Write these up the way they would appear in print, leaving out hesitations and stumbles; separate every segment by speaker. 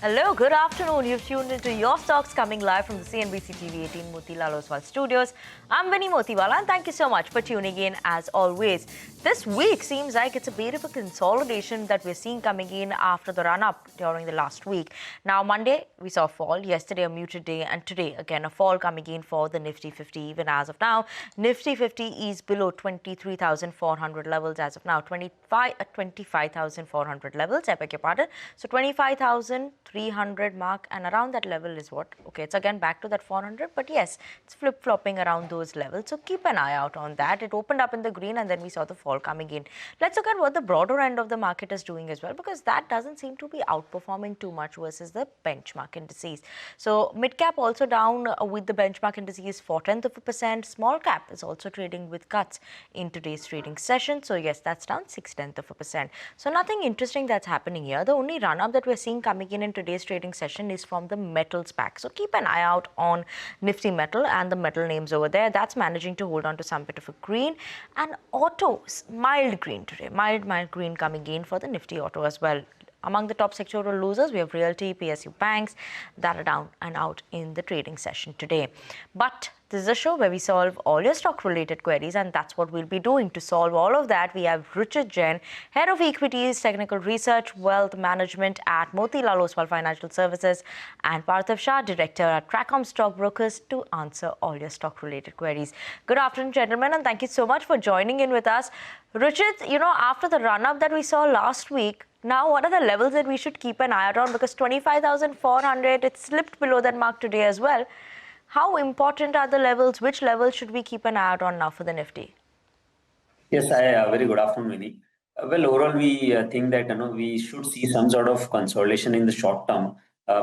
Speaker 1: Hello, good afternoon. You've tuned into Your Stocks coming live from the CNBC-TV18 Motilal Oswal studios. I'm Vinny Motiwala and thank you so much for tuning in as always. This week seems like it's a bit of a consolidation that we're seeing coming in after the run-up during the last week. Now, Monday, we saw a fall. Yesterday, a muted day. And today, again, a fall coming in for the Nifty 50. Even as of now, Nifty 50 is below 23,400 levels as of now. 25,400 levels, I beg your pardon. So 25,300 mark, and around that level is what? Okay, it's again back to that 400. But yes, it's flip-flopping around those levels. So keep an eye out on that. It opened up in the green and then we saw the fall coming in. Let's look at what the broader end of the market is doing as well, because that doesn't seem to be outperforming too much versus the benchmark indices. So mid-cap also down with the benchmark indices 0.4%. Small cap is also trading with cuts in today's trading session. So yes, that's down 0.6%. So nothing interesting that's happening here. The only run-up that we're seeing coming in today's trading session is from the metals pack. So keep an eye out on Nifty Metal and the metal names over there. That's managing to hold on to some bit of a green. And autos, mild green today. Mild green coming in for the Nifty Auto as well. Among the top sectoral losers, we have Realty, PSU banks that are down and out in the trading session today. But this is a show where we solve all your stock-related queries, and that's what we'll be doing. To solve all of that, we have Ruchit Jain, Head of Equities, Technical Research, Wealth Management at Motilal Oswal Financial Services, and Parthiv, Shah, Director at Tracom Stock Brokers, to answer all your stock-related queries. Good afternoon, gentlemen, and thank you so much for joining in with us. Ruchit, after the run-up that we saw last week, now, what are the levels that we should keep an eye out on? Because 25,400, it slipped below that mark today as well. How important are the levels? Which levels should we keep an eye out on now for the Nifty?
Speaker 2: Yes, very good afternoon, Vinny. Well, overall, we think that we should see some sort of consolidation in the short term,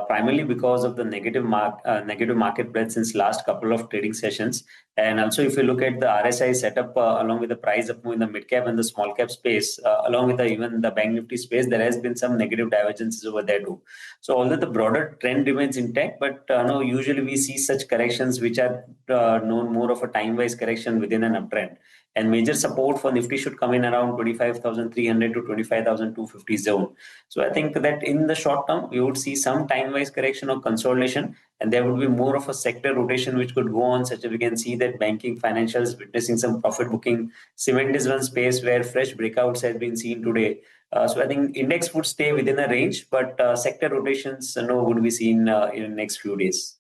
Speaker 2: primarily because of the negative market breadth since last couple of trading sessions. And also, if you look at the RSI setup along with the price up in the mid cap and the small cap space, along with even the bank Nifty space, there has been some negative divergences over there too. So although the broader trend remains intact, but usually we see such corrections which are known more of a time-wise correction within an uptrend. And major support for Nifty should come in around 25,300 to 25,250 zone. So I think that in the short term, we would see some time-wise correction or consolidation, and there would be more of a sector rotation which could go on, such as we can see that banking, financials witnessing some profit booking. Cement is one space where fresh breakouts have been seen today. So I think index would stay within a range, but sector rotations would be seen in the next few days.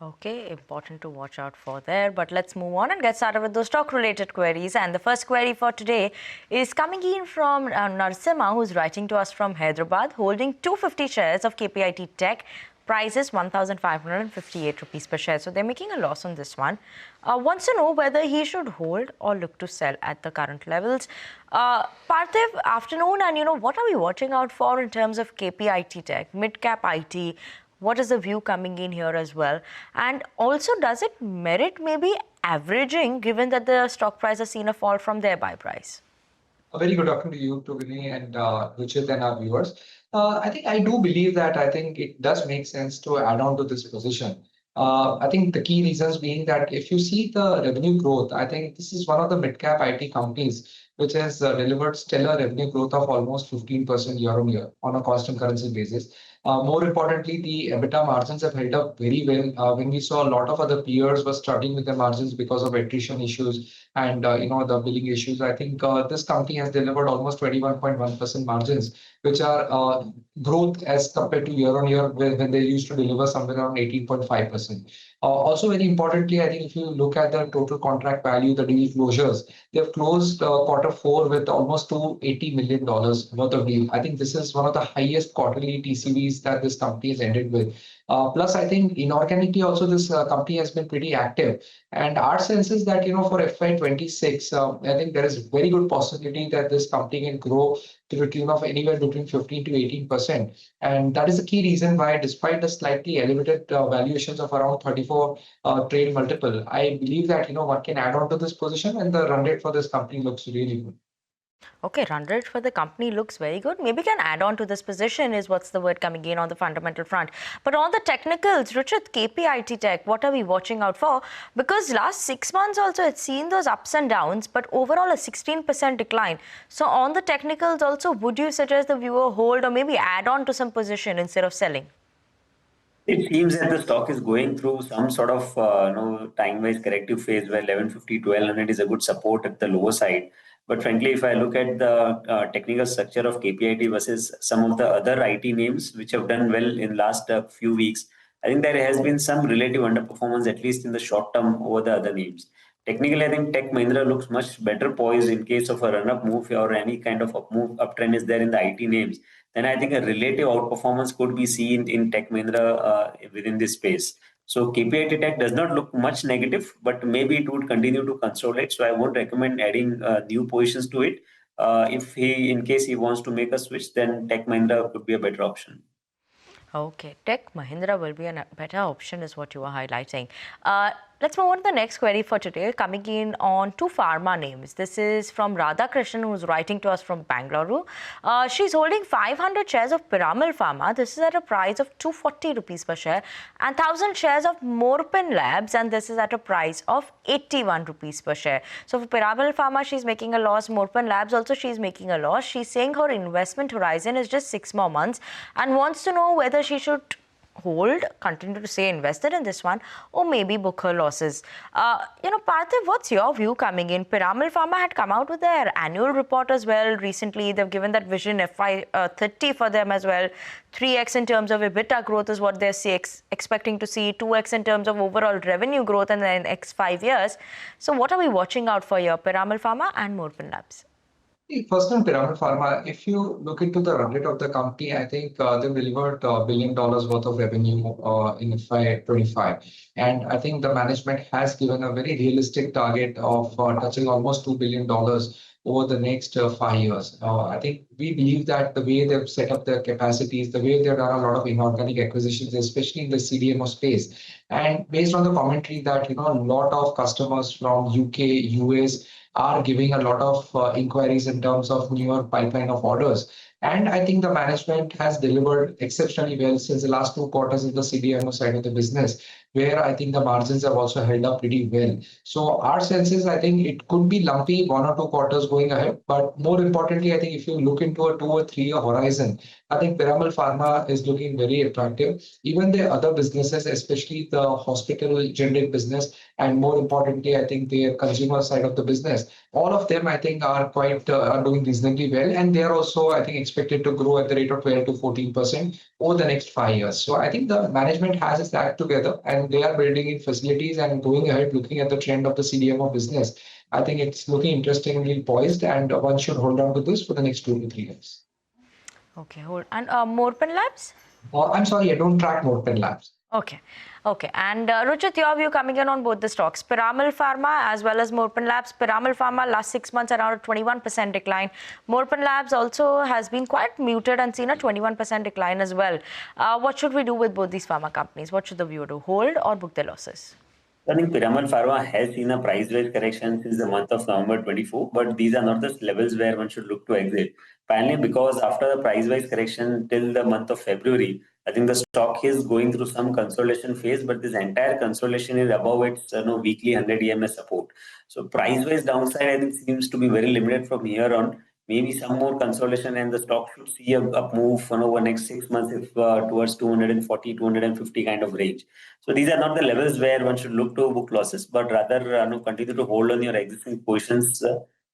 Speaker 1: Okay, important to watch out for there. But let's move on and get started with those stock-related queries. And the first query for today is coming in from Narasimha, who's writing to us from Hyderabad, holding 250 shares of KPIT Tech. Price is 1,558 rupees per share. So they're making a loss on this one. Wants to know whether he should hold or look to sell at the current levels. Parthiv, afternoon, and what are we watching out for in terms of KPIT Tech, mid-cap IT? What is the view coming in here as well? And also, does it merit maybe averaging, given that the stock price has seen a fall from their buy price?
Speaker 3: A very good afternoon to you, to Vinny and Ruchit and our viewers. I do believe that it does make sense to add on to this position. I think the key reasons being that if you see the revenue growth, I think this is one of the mid-cap IT companies which has delivered stellar revenue growth of almost 15% year on year on a constant currency basis. More importantly, the EBITDA margins have held up very well. When we saw a lot of other peers were struggling with their margins because of attrition issues and the billing issues, I think this company has delivered almost 21.1% margins, which are growth as compared to year on year when they used to deliver somewhere around 18.5%. Also, very importantly, I think if you look at the total contract value, the deal closures, they've closed Q4 with almost $280 million worth of deal. I think this is one of the highest quarterly TCVs that this company has ended with. Plus, I think inorganically also this company has been pretty active. And our sense is that, for FY26, I think there is very good possibility that this company can grow to the tune of anywhere between 15 to 18%. And that is the key reason why, despite the slightly elevated valuations of around 34 trade multiple, I believe that, one can add on to this position and the run rate for this company looks really good.
Speaker 1: Okay, run rate for the company looks very good. Maybe can add on to this position is what's the word coming in on the fundamental front. But on the technicals, Ruchit, KPIT Tech, what are we watching out for? Because last 6 months also it's seen those ups and downs, but overall a 16% decline. So on the technicals also, would you suggest the viewer hold or maybe add on to some position instead of selling?
Speaker 2: It seems that the stock is going through some sort of time-wise corrective phase where 1150, 1200 is a good support at the lower side. But frankly, if I look at the technical structure of KPIT versus some of the other IT names which have done well in last few weeks, I think there has been some relative underperformance, at least in the short term, over the other names. Technically, I think Tech Mahindra looks much better poised in case of a run-up move or any kind of uptrend is there in the IT names. Then I think a relative outperformance could be seen in Tech Mahindra within this space. So KPIT Tech does not look much negative, but maybe it would continue to consolidate. So I won't recommend adding new positions to it. If he, in case he wants to make a switch, then Tech Mahindra could be a better option.
Speaker 1: Okay, Tech Mahindra will be a better option is what you are highlighting. Let's move on to the next query for today, coming in on two pharma names. This is from Radha Krishnan, who's writing to us from Bangalore. She's holding 500 shares of Piramal Pharma. This is at a price of 240 rupees per share, and 1,000 shares of Morpin Labs, and this is at a price of 81 rupees per share. So for Piramal Pharma, she's making a loss. Morpin Labs also, she's making a loss. She's saying her investment horizon is just 6 more months and wants to know whether she should hold, continue to stay invested in this one, or maybe book her losses. Parthiv, what's your view coming in? Piramal Pharma had come out with their annual report as well recently. They've given that vision FY30 for them as well. 3x in terms of EBITDA growth is what they're expecting to see. 2x in terms of overall revenue growth in the next 5 years. So what are we watching out for here? Piramal Pharma and Morpin Labs.
Speaker 3: First on Pyramid Pharma, if you look into the run rate of the company, I think they've delivered $1 billion worth of revenue in FY25. And I think the management has given a very realistic target of touching almost $2 billion over the next 5 years. I think we believe that the way they've set up their capacities, the way they've done a lot of inorganic acquisitions, especially in the CDMO space, and based on the commentary that, a lot of customers from UK, US, are giving a lot of inquiries in terms of newer pipeline of orders. And I think the management has delivered exceptionally well since the last 2 quarters in the CDMO side of the business, where I think the margins have also held up pretty well. So our sense is, I think it could be lumpy 1 or 2 quarters going ahead. But more importantly, I think if you look into a 2 or 3 year horizon, I think Piramal Pharma is looking very attractive. Even the other businesses, especially the hospital generic business, and more importantly, I think the consumer side of the business, all of them, I think, are are doing reasonably well. And they are also, I think, expected to grow at the rate of 12 to 14% over the next 5 years. So I think the management has its act together and they are building in facilities and going ahead, looking at the trend of the CDMO business. I think it's looking interestingly poised and one should hold on to this for the next 2 to 3 years.
Speaker 1: Okay, hold. And Morpin Labs?
Speaker 3: I'm sorry, I don't track Morpin Labs.
Speaker 1: Okay. And Ruchit, your view coming in on both the stocks, Piramal Pharma as well as Morpin Labs. Piramal Pharma last 6 months around a 21% decline. Morpin Labs also has been quite muted and seen a 21% decline as well. What should we do with both these pharma companies? What should the viewer do? Hold or book their losses?
Speaker 2: I think Piramal Pharma has seen a price-wise correction since the month of November 24, but these are not the levels where one should look to exit. Finally, because after the price-wise correction till the month of February, I think the stock is going through some consolidation phase, but this entire consolidation is above its weekly 100 EMS support. So price-wise downside, I think, seems to be very limited from here on. Maybe some more consolidation and the stock should see a move over next 6 months if towards 240, 250 kind of range. So these are not the levels where one should look to book losses, but rather continue to hold on your existing positions.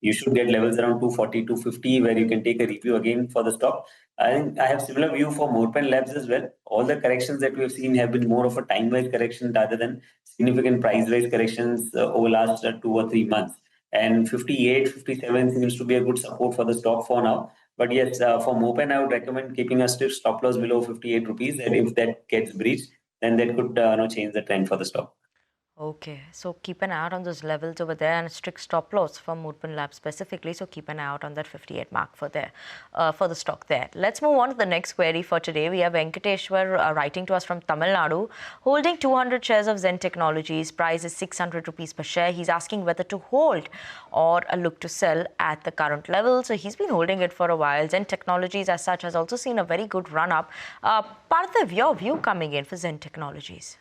Speaker 2: You should get levels around 240, 250 where you can take a review again for the stock. I think I have similar view for Morpin Labs as well. All the corrections that we have seen have been more of a time-wise correction rather than significant price-wise corrections over last 2 or 3 months. And 58, 57 seems to be a good support for the stock for now. But yes, for Morpin, I would recommend keeping a stiff stop loss below 58 rupees. And if that gets breached, then that could change the trend for the stock.
Speaker 1: Okay, so keep an eye out on those levels over there and a strict stop loss for Morpin Labs specifically. So keep an eye out on that 58 mark for the stock there. Let's move on to the next query for today. We have Venkateshwar writing to us from Tamil Nadu, holding 200 shares of Zen Technologies. Price is 600 rupees per share. He's asking whether to hold or look to sell at the current level. So he's been holding it for a while. Zen Technologies as such has also seen a very good run up. Parthiv, your view coming in for Zen Technologies?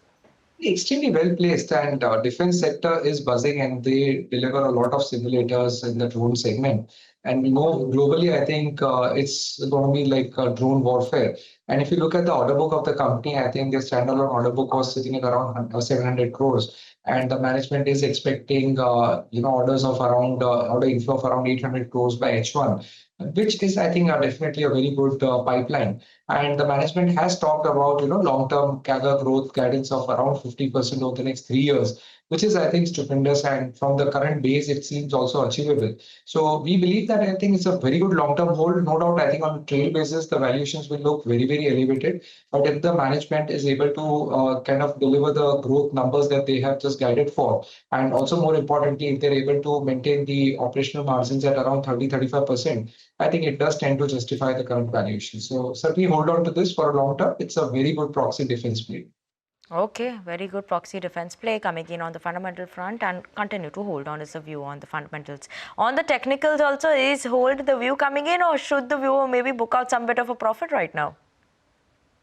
Speaker 3: Extremely well placed, and defense sector is buzzing, and they deliver a lot of simulators in the drone segment. And we know globally, I think it's going to be like drone warfare. And if you look at the order book of the company, I think their standalone order book was sitting at around 700 crores, and the management is expecting orders of around order inflow of around 800 crores by H1, which is I think definitely a very good pipeline. And the management has talked about long-term CAGR growth guidance of around 50% over the next 3 years, which is I think stupendous. And from the current base, it seems also achievable. So we believe that I think it's a very good long-term hold. No doubt, I think on a trail basis, the valuations will look very, very elevated. But if the management is able to kind of deliver the growth numbers that they have just guided for, and also more importantly, if they're able to maintain the operational margins at around 30-35%, I think it does tend to justify the current valuation. So certainly hold on to this for a long term. It's a very good proxy defense play.
Speaker 1: Okay, very good proxy defense play coming in on the fundamental front, and continue to hold on is the view on the fundamentals. On the technicals also, is hold the view coming in, or should the viewer maybe book out some bit of a profit right now?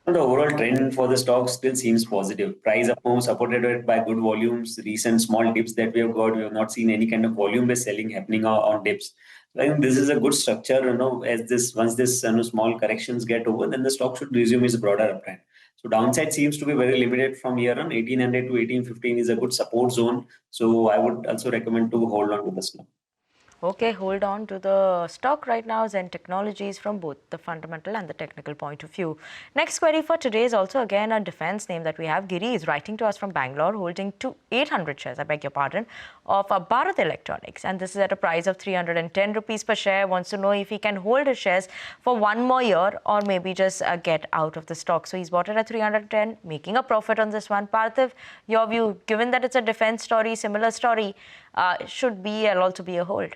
Speaker 2: The overall trend for the stock still seems positive. Price up move supported by good volumes. Recent small dips that we have got, we have not seen any kind of volume-based selling happening on dips. So I think this is a good structure. As this once this small corrections get over, then the stock should resume its broader uptrend. So downside seems to be very limited from here on. 1800 to 1815 is a good support zone. So I would also recommend to hold on to the stock.
Speaker 1: Okay, hold on to the stock right now, Zen Technologies, from both the fundamental and the technical point of view. Next query for today is also again a defense name that we have. Giri is writing to us from Bangalore, holding 800 shares, I beg your pardon, of Bharat Electronics. And this is at a price of 310 rupees per share. Wants to know if he can hold his shares for one more year or maybe just get out of the stock. So he's bought it at 310, making a profit on this one. Parthiv, your view, given that it's a defense story, similar story, should BEL also be a hold?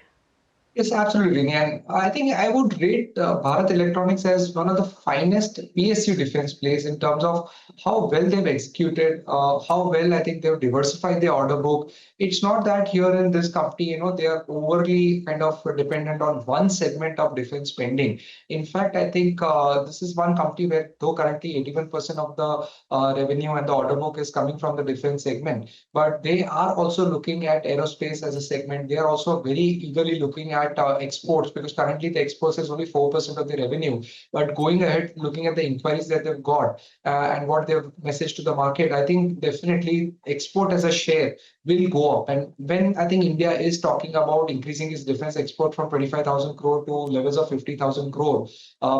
Speaker 3: Yes, absolutely. And I think I would rate Bharat Electronics as one of the finest PSU defense plays in terms of how well they've executed, how well I think they've diversified their order book. It's not that here in this company, they are overly kind of dependent on one segment of defense spending. In fact, I think this is one company where, though currently 81% of the revenue and the order book is coming from the defense segment, but they are also looking at aerospace as a segment. They are also very eagerly looking at exports, because currently the exports is only 4% of the revenue. But going ahead, looking at the inquiries that they've got and what they've messaged to the market, I think definitely export as a share will go up. And when I think India is talking about increasing its defense export from 25,000 crore to levels of 50,000 crore,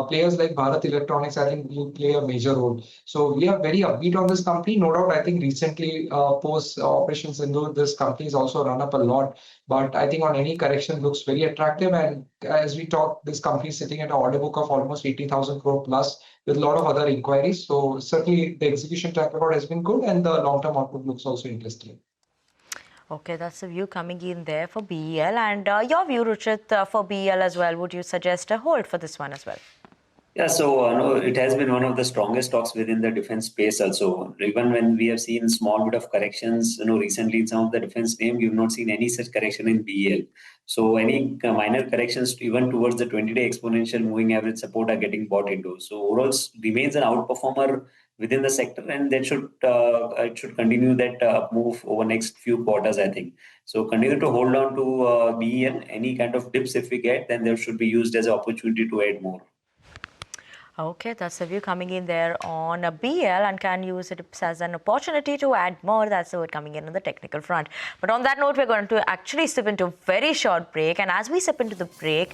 Speaker 3: players like Bharat Electronics, I think, will play a major role. So we are very upbeat on this company. No doubt, I think recently post Operation Sindhu, this company has also run up a lot. But I think on any correction looks very attractive. And as we talk, this company is sitting at an order book of almost 80,000 crore plus with a lot of other inquiries. So certainly the execution track record has been good, and the long-term outlook looks also interesting.
Speaker 1: Okay, that's the view coming in there for BEL. And your view, Ruchit, for BEL as well, would you suggest a hold for this one as well?
Speaker 2: Yeah, so no, it has been one of the strongest stocks within the defense space also. Even when we have seen small bit of corrections, recently in some of the defense name, we've not seen any such correction in BEL. So any minor corrections even towards the 20-day exponential moving average support are getting bought into. So overall remains an outperformer within the sector, and that should it should continue that move over next few quarters, I think. So continue to hold on to BEL. Any kind of dips if we get, then they should be used as an opportunity to add more.
Speaker 1: Okay, that's the view coming in there on a BL, and can use it as an opportunity to add more. That's the word coming in on the technical front. But on that note, we're going to actually sip into a very short break. And as we sip into the break,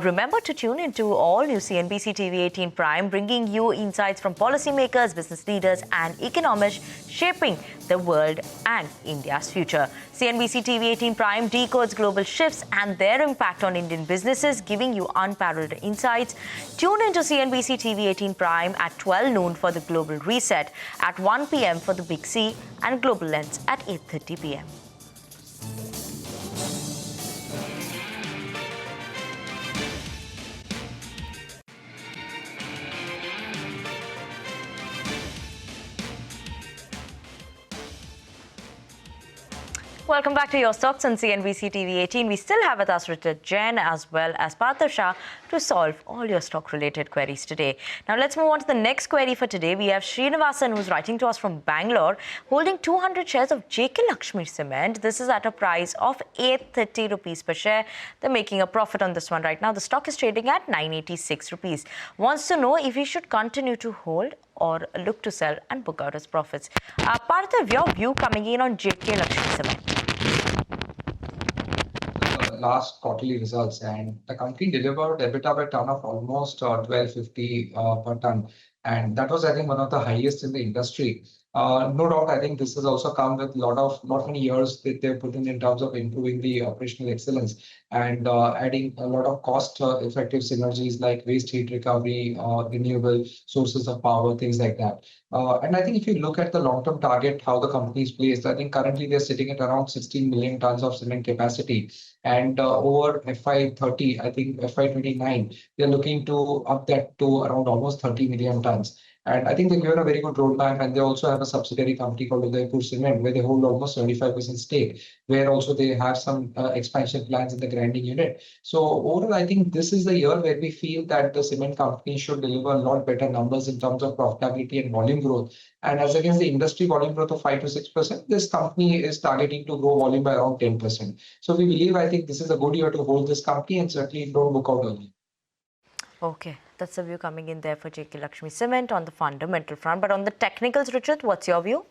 Speaker 1: remember to tune into all new CNBC TV18 Prime, bringing you insights from policymakers, business leaders, and economists shaping the world and India's future. CNBC TV18 Prime decodes global shifts and their impact on Indian businesses, giving you unparalleled insights. Tune into CNBC TV18 Prime at 12 noon for the Global Reset, at 1 p.m. for the Big C, and Global Lens at 8:30 p.m. Welcome back to Your Stocks on CNBC-TV18. We still have with us Ruchit Jain as well as Parthiv Shah to solve all your stock-related queries today. Now, let's move on to the next query for today. We have Srinivasan, who's writing to us from Bangalore, holding 200 shares of Lakshmi Cement. This is at a price of 830 rupees per share. They're making a profit on this one right now. The stock is trading at 986 rupees. Wants to know if he should continue to hold or look to sell and book out his profits. Parthiv, your view coming in on Lakshmi Cement.
Speaker 3: Last quarterly results, and the company delivered EBITDA per ton of almost 1250 per ton, and that was, I think, one of the highest in the industry. No doubt, I think this has also come with lot many years that they've put in terms of improving the operational excellence and adding a lot of cost effective synergies like waste heat recovery, renewable sources of power, things like that. And I think if you look at the long-term target, how the company is placed, I think currently they're sitting at around 16 million tons of cement capacity. And over FY30, I think FY29, they're looking to up that to around almost 30 million tons. And I think they've given a very good roadmap, and they also have a subsidiary company called Udaipur Cement, where they hold almost 75% stake, where also they have some expansion plans in the grinding unit. So overall, I think this is the year where we feel that the cement company should deliver a lot better numbers in terms of profitability and volume growth. And as against the industry volume growth of 5 to 6%, this company is targeting to grow volume by around 10%. So we believe, I think this is a good year to hold this company, and certainly don't book out early.
Speaker 1: Okay, that's the view coming in there for Lakshmi Cement on the fundamental front. But on the technicals, Ruchit, what's your view?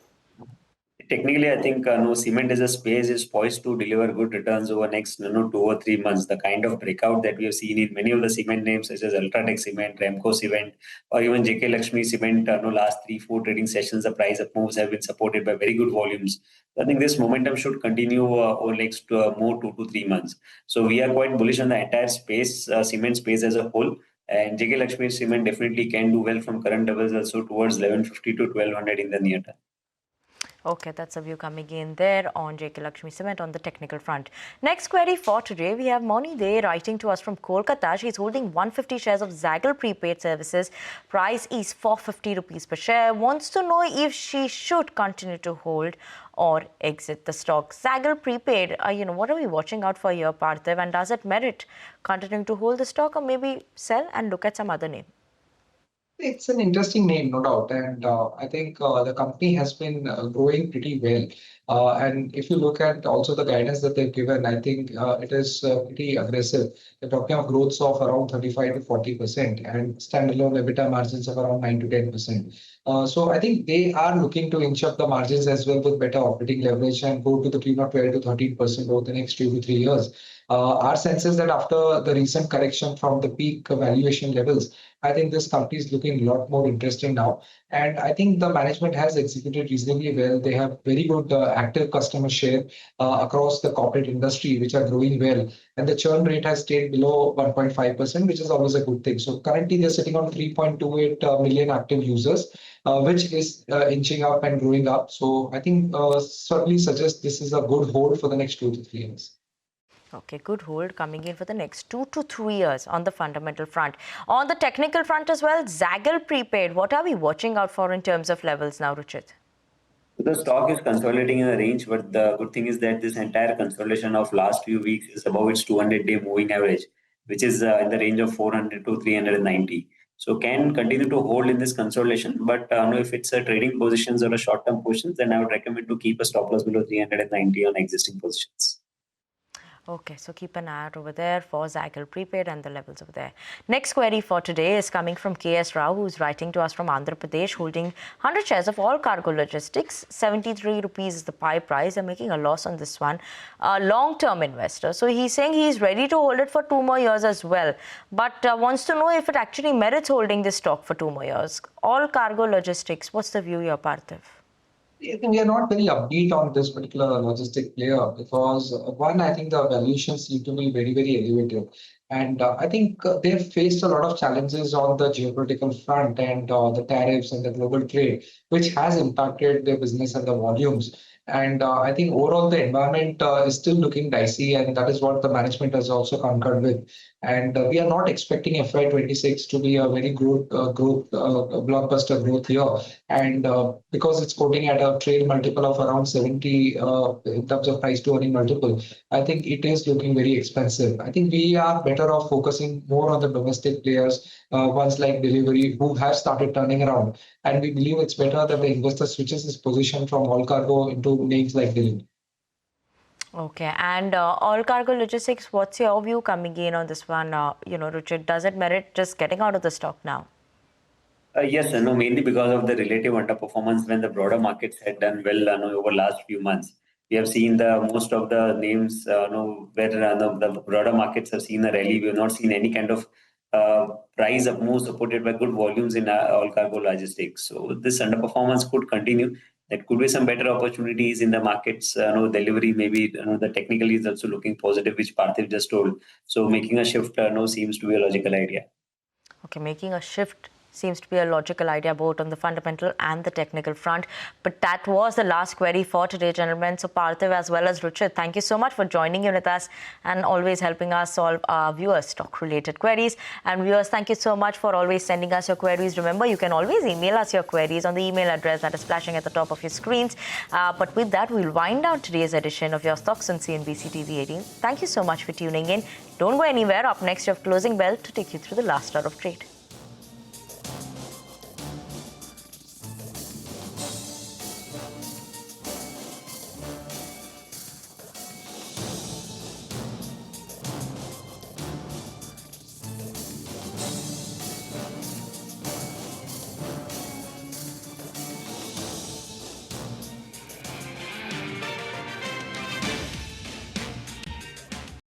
Speaker 2: Technically, I think cement as a space is poised to deliver good returns over next 2 or 3 months. The kind of breakout that we have seen in many of the cement names such as Ultratech Cement, Remco Cement, or even Lakshmi Cement, last 3-4 trading sessions, the price of moves have been supported by very good volumes. I think this momentum should continue over next more 2 to 3 months. So we are quite bullish on the entire space, cement space as a whole. And Lakshmi Cement definitely can do well from current levels also towards 1150 to 1200 in the near term.
Speaker 1: Okay, that's a view coming in there on Lakshmi Cement on the technical front. Next query for today, we have Moni Day writing to us from Kolkata. She's holding 150 shares of Zaggle Prepaid Services. Price is 450 rupees per share. Wants to know if she should continue to hold or exit the stock. Zaggle Prepaid, what are we watching out for here, Parthiv? And does it merit continuing to hold the stock or maybe sell and look at some other name?
Speaker 3: It's an interesting name, no doubt. And I think the company has been growing pretty well. And if you look at also the guidance that they've given, I think it is pretty aggressive. They're talking of growths of around 35 to 40% and standalone EBITDA margins of around 9 to 10%. So I think they are looking to inch up the margins as well with better operating leverage and go to the tune of 12 to 13% over the next 2 to 3 years. Our sense is that after the recent correction from the peak valuation levels, I think this company is looking a lot more interesting now. And I think the management has executed reasonably well. They have very good active customer share across the corporate industry, which are growing well. And the churn rate has stayed below 1.5%, which is always a good thing. So currently they're sitting on 3.28 million active users, which is inching up and growing up. So I think certainly suggests this is a good hold for the next 2 to 3 years.
Speaker 1: Okay, good hold coming in for the next 2 to 3 years on the fundamental front. On the technical front as well, Zaggle Prepaid, what are we watching out for in terms of levels now, Ruchit?
Speaker 2: The stock is consolidating in a range, but the good thing is that this entire consolidation of last few weeks is above its 200-day moving average, which is in the range of 400 to 390. So can continue to hold in this consolidation, but if it's a trading positions or a short-term positions, then I would recommend to keep a stop loss below 390 on existing positions.
Speaker 1: Okay, so keep an eye out over there for Zaggle Prepaid and the levels over there. Next query for today is coming from KS Rao, who's writing to us from Andhra Pradesh, holding 100 shares of Allcargo Logistics. 73 rupees is the buy price. They're making a loss on this one. Long-term investor. So he's saying he's ready to hold it for 2 more years as well, but wants to know if it actually merits holding this stock for 2 more years. Allcargo Logistics, what's the view here, Parthiv?
Speaker 3: I think we are not very upbeat on this particular logistic player because one, I think the valuations seem to be very, very elevated. And I think they've faced a lot of challenges on the geopolitical front and the tariffs and the global trade, which has impacted their business and the volumes. And I think overall the environment is still looking dicey, and that is what the management has also concurred with. And we are not expecting FY26 to be a very blockbuster growth year. And because it's quoting at a trade multiple of around 70 in terms of price to earning multiple, I think it is looking very expensive. I think we are better off focusing more on the domestic players, ones like Delivery, who have started turning around. And we believe it's better that the investor switches his position from Allcargo into names like Delivery.
Speaker 1: Okay, and Allcargo Logistics, what's your view coming in on this one? Ruchit, does it merit just getting out of the stock now?
Speaker 2: Yes, no, mainly because of the relative underperformance when the broader markets had done well over last few months. We have seen the most of the names where the broader markets have seen a rally. We have not seen any kind of price up move supported by good volumes in all cargo logistics. So this underperformance could continue. There could be some better opportunities in the markets. Delivery maybe the technically is also looking positive, which Parthiv just told. So making a shift seems to be a logical idea.
Speaker 1: Okay, making a shift seems to be a logical idea both on the fundamental and the technical front. But that was the last query for today, gentlemen. So Parthiv as well as Ruchit, thank you so much for joining in with us and always helping us solve our viewers' stock-related queries. And viewers, thank you so much for always sending us your queries. Remember, you can always email us your queries on the email address that is flashing at the top of your screens. But with that, we'll wind down today's edition of Your Stocks on CNBC-TV18. Thank you so much for tuning in. Don't go anywhere. Up next, you have Closing Bell to take you through the last hour of trade.